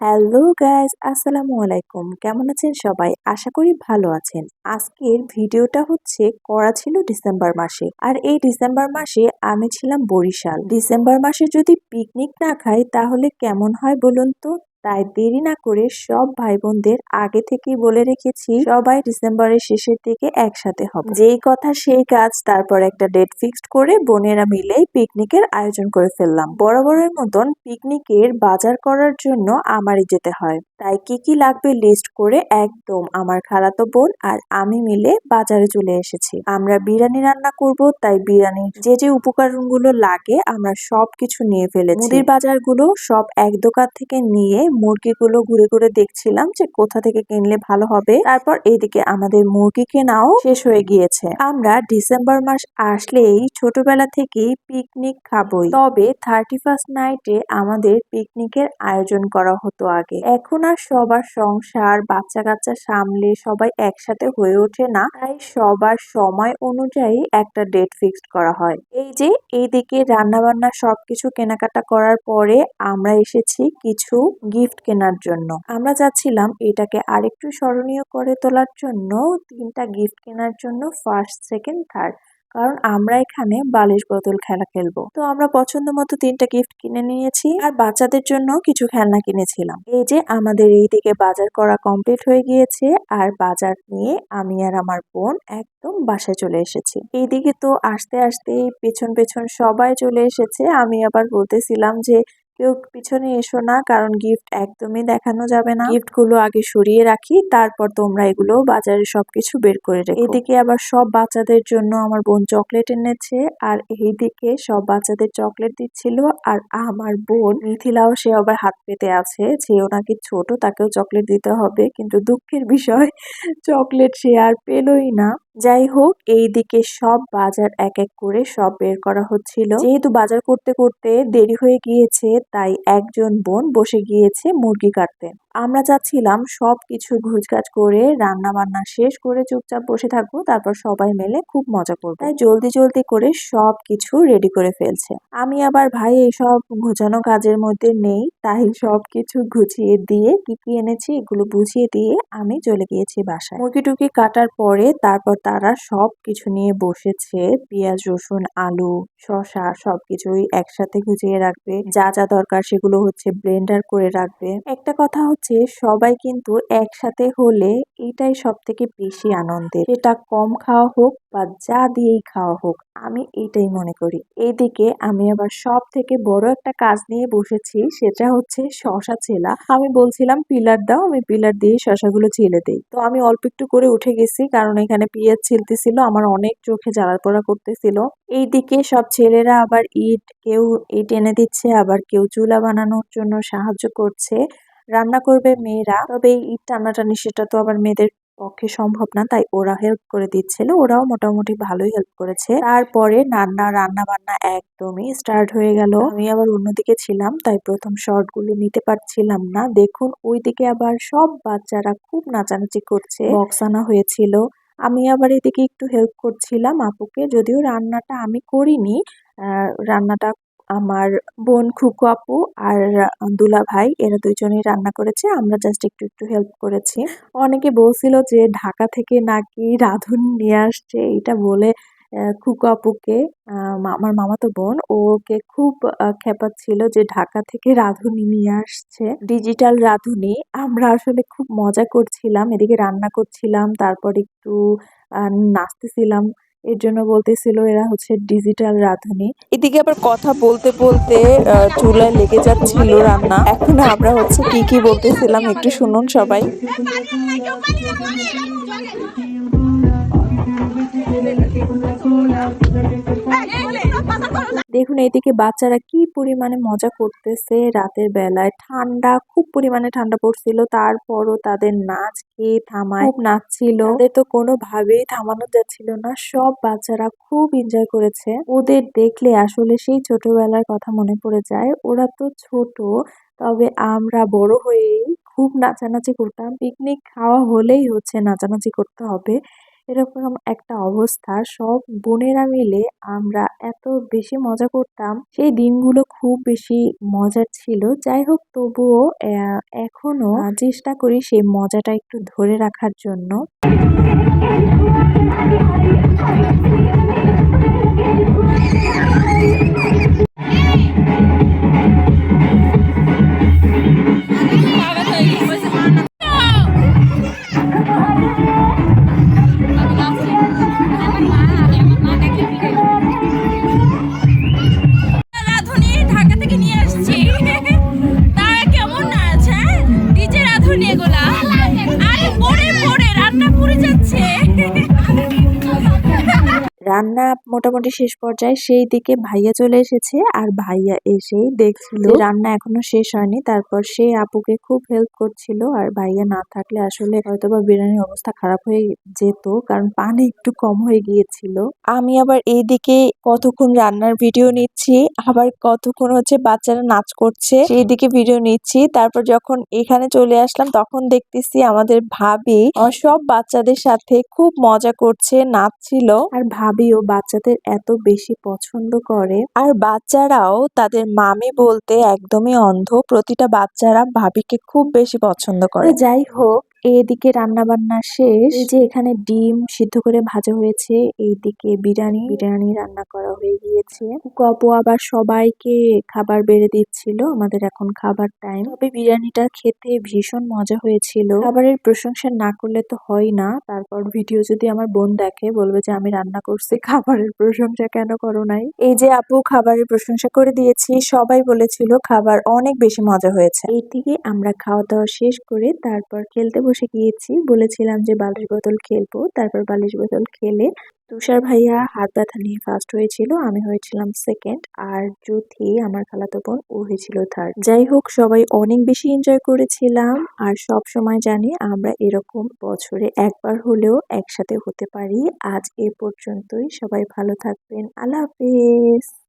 Hello guys, আসসালামু আলাইকুম। কেমন আছেন সবাই? আশা করি ভালো আছেন। আজকের ভিডিওটা করা ছিল ডিসেম্বর মাসে। আর এই ডিসেম্বর মাসে আমি ছিলাম বরিশাল। ডিসেম্বর মাসে যদি পিকনিক না খাই তাহলে কেমন হয় বলুন তো? তাই দেরি না করে সব ভাই বোনদের আগে থেকেই বলে রেখেছি সবাই ডিসেম্বরের শেষের দিকে একসাথে হবে। যেই কথা সেই কাজ, তারপর একটা ডেট ফিক্সড করে বোনেরা মিলে পিকনিকের আয়োজন করে ফেললাম। বরাবরের মতন পিকনিকের বাজার করার জন্য আমারই যেতে হয়। তাই কি কি লাগবে লিস্ট করে একদম আমার খালাতো বোন আর আমি মিলে বাজারে চলে এসেছি। আমরা বিরিয়ানি রান্না করব, তাই বিরিয়ানির যে উপকরণগুলো লাগে আমরা সবকিছু নিয়ে ফেলেছি। মুদির বাজারগুলো সব এক দোকান থেকে নিয়ে মুরগিগুলো ঘুরে ঘুরে দেখছিলাম যে কোথা থেকে কিনলে ভালো হবে। তারপর এইদিকে আমাদের মুরগি কেনাও শেষ হয়ে গিয়েছে। আমরা ডিসেম্বর মাস আসলেই ছোটবেলা থেকেই পিকনিক খাবই, তবে 31st নাইটে আমাদের পিকনিকের আয়োজন করা হতো আগে। এখন আর সবার সংসার বাচ্চা কাচ্চা সামলে সবাই একসাথে হয়ে ওঠে না, তাই সবার সময় অনুযায়ী একটা ডেট ফিক্সড করা হয়। এই যে এইদিকে রান্না বান্না সবকিছু কেনাকাটা করার পরে আমরা এসেছি কিছু গিফট কেনার জন্য। আমরা যাচ্ছিলাম এটাকে আরেকটু স্মরণীয় করে তোলার জন্য 3টা গিফট কেনার জন্য, ফার্স্ট, সেকেন্ড, থার্ড। কারণ আমরা এখানে বালিশ বদল খেলা খেলবো। তো আমরা পছন্দ মতো 3টা গিফট কিনে নিয়েছি আর বাচ্চাদের জন্য কিছু খেলনা কিনেছিলাম। এই যে আমাদের এইদিকে বাজার করা কমপ্লিট হয়ে গিয়েছে আর বাজার নিয়ে আমি আর আমার বোন একদম বাসায় চলে এসেছি। এইদিকে তো আস্তে আস্তে পেছন পেছন সবাই চলে এসেছে। আমি আবার বলতেছিলাম যে কেউ পিছনে এসো না, কারণ গিফট একদমই দেখানো যাবে না। গিফট গুলো আগে সরিয়ে রাখি, তারপর তোমরা এগুলো বাজারে সবকিছু বের করে রেখো। এদিকে আবার সব বাচ্চাদের জন্য আমার বোন চকলেট এনেছে আর এইদিকে সব বাচ্চাদের চকলেট দিচ্ছিল। আর আমার বোন মিথিলাও, সে আবার হাত পেতে আছে যে ও নাকি ছোট, তাকেও চকলেট দিতে হবে। কিন্তু দুঃখের বিষয় চকলেট সে আর পেলই না। যাই হোক, এইদিকে সব বাজার এক এক করে সব বের করা হচ্ছিল। যেহেতু বাজার করতে করতে দেরি হয়ে গিয়েছে, তাই একজন বোন বসে গিয়েছে মুরগি কাটতে। আমরা যাচ্ছিলাম সব কিছু ঘুচকাচ করে রান্না বান্না শেষ করে চুপচাপ বসে থাকবো, তারপর সবাই মিলে খুব মজা করবো। তাই জলদি জলদি করে সব কিছু রেডি করে ফেলছে। আমি আবার ভাই এইসব গোছানো কাজের মধ্যে নেই, তাই সব কিছু গুছিয়ে দিয়ে কি কি এনেছি এগুলো বুঝিয়ে দিয়ে আমি চলে গিয়েছি বাসায়। মুরগি টুকি কাটার পরে তারপর তারা সব কিছু নিয়ে বসেছে। পেঁয়াজ, রসুন, আলু, শসা সবকিছুই একসাথে গুছিয়ে রাখবে। যা যা দরকার সেগুলো ব্লেন্ডার করে রাখবে। একটা কথা সবাই কিন্তু একসাথে হলে এটাই সব থেকে বেশি আনন্দের। সেটা কম খাওয়া হোক বা যা দিয়েই খাওয়া হোক, আমি এইটাই মনে করি। এইদিকে আমি আবার সব থেকে বড় একটা কাজ নিয়ে বসেছি, সেটা শসা ছেলা। আমি বলছিলাম পিলার দাও, আমি পিলার দিয়ে শসাগুলো ছিলে দেই। তো আমি অল্প একটু করে উঠে গেছি, কারণ এখানে পেঁয়াজ ছিলতেছিল, আমার অনেক চোখে জ্বালা পোড়া করতেছিল। এইদিকে সব ছেলেরা আবার কেউ ইট এনে দিচ্ছে, আবার কেউ চুলা বানানোর জন্য সাহায্য করছে। রান্না করবে মেয়েরা, তবে এই ইট টানাটানি সেটা তো আবার মেয়েদের পক্ষে সম্ভব না, তাই ওরা হেল্প করে দিচ্ছিল। ওরাও মোটামুটি ভালোই হেল্প করেছে। তারপরে রান্না বান্না একদমই স্টার্ট হয়ে গেল। আমি আবার অন্যদিকে ছিলাম, তাই প্রথম শর্ট গুলো নিতে পারছিলাম না। দেখুন ওইদিকে আবার সব বাচ্চারা খুব নাচানাচি করছে, বক্স আনা হয়েছিল। আমি আবার এদিকে একটু হেল্প করছিলাম আপুকে, যদিও রান্নাটা আমি করিনি। রান্নাটা আমার বোন, খুকু আপু আর দুলা ভাই, এরা দুইজনেই রান্না করেছে। আমরা জাস্ট একটু একটু হেল্প করেছি। অনেকে বলছিল যে ঢাকা থেকে নাকি রাঁধুনি নিয়ে আসছে, এটা বলে খুকু আপুকে, আমার মামাতো বোন, ওকে খুব খেপাচ্ছিল যে ঢাকা থেকে রাঁধুনি নিয়ে আসছে, ডিজিটাল রাঁধুনি। আমরা আসলে খুব মজা করছিলাম, এদিকে রান্না করছিলাম, তারপর একটু নাচতেছিলাম। এর জন্য বলতেছিল এরা ডিজিটাল রাঁধুনি। এদিকে আবার কথা বলতে বলতে চুলায় লেগে যাচ্ছিল রান্না। এখন আমরা কি কি বলতেছিলাম একটু শুনুন সবাই। দেখুন এইদিকে বাচ্চারা কি পরিমাণে মজা করতেছে রাতের বেলায়। ঠান্ডা, খুব পরিমাণে ঠান্ডা পড়ছিল, তারপরও তাদের নাচ কে থামায়, খুব নাচছিল। তাদের তো কোনোভাবেই থামানো যাচ্ছিল না। সব বাচ্চারা খুব এনজয় করেছে। ওদের দেখলে আসলে সেই ছোটবেলার কথা মনে পড়ে যায়। ওরা তো ছোট, তবে আমরা বড় হয়েই খুব নাচানাচি করতাম। পিকনিক খাওয়া হলেই নাচানাচি করতে হবে। এরকম একটা অবস্থা। সব বোনেরা মিলে আমরা এত বেশি মজা করতাম, সেই দিনগুলো খুব বেশি মজার ছিল। যাই হোক, তবুও এখনো চেষ্টা করি সেই মজাটা একটু ধরে রাখার জন্য। রাঁধুনি ঢাকা থেকে নিয়ে আসছি। তারা কেমন নাচ, হ্যাঁ? ডিজে রাঁধুনি এগুলা। আরে পড়ে পড়ে রান্না পুড়ে যাচ্ছে। রান্না মোটামুটি শেষ পর্যায়ে, সেই দিকে ভাইয়া চলে এসেছে। আর ভাইয়া এসেই দেখছিল যে রান্না এখনো শেষ হয়নি। তারপর সে আপুকে খুব হেল্প করছিল। আর ভাইয়া না থাকলে আসলে হয়তোবা বিরিয়ানির অবস্থা খারাপ হয়ে যেত, কারণ পানি একটু কম হয়ে গিয়েছিল। আমি আবার এইদিকে কতক্ষণ রান্নার ভিডিও নিচ্ছি, আবার কতক্ষণ হচ্ছে বাচ্চারা নাচ করছে সেই দিকে ভিডিও নিচ্ছি। তারপর যখন এখানে চলে আসলাম, তখন দেখতেছি আমাদের ভাবি সব বাচ্চাদের সাথে খুব মজা করছে, নাচছিল। আর ভাবিও বাচ্চাদের এত বেশি পছন্দ করে। আর বাচ্চারাও তাদের মামি বলতে একদমই অন্ধ। প্রতিটা বাচ্চারা ভাবিকে খুব বেশি পছন্দ করে। যাই হোক, এদিকে রান্না বান্না শেষ। এই যে এখানে ডিম সিদ্ধ করে ভাজা হয়েছে, এইদিকে বিরিয়ানি রান্না করা হয়ে গিয়েছে। কপু আবার সবাইকে খাবার বেড়ে দিচ্ছিল। আমাদের এখন খাবার টাইম। তবে বিরিয়ানিটা খেতে ভীষণ মজা হয়েছিল। খাবারের প্রশংসা না করলে তো হয় না। তারপর ভিডিও যদি আমার বোন দেখে, বলবে যে আমি রান্না করছি, খাবারের প্রশংসা কেন করো নাই। এই যে আপু খাবারের প্রশংসা করে দিয়েছি, সবাই বলেছিল খাবার অনেক বেশি মজা হয়েছে। এই থেকে আমরা খাওয়া দাওয়া শেষ করে তারপর খেলতে বসে গিয়েছি। বলেছিলাম যে বালিশ বোতল খেলবো, তারপর বালিশ বোতল খেলে তুষার ভাইয়া হাত ব্যথা নিয়ে ফার্স্ট হয়েছিল, আমি হয়েছিলাম সেকেন্ড, আর জ্যোতি আমার খালাতো বোন, ও হয়েছিল থার্ড। যাই হোক, সবাই অনেক বেশি এনজয় করেছিলাম। আর সব সময় জানি আমরা এরকম বছরে একবার হলেও একসাথে হতে পারি। আজ এ পর্যন্তই, সবাই ভালো থাকবেন, আল্লাহ হাফেজ।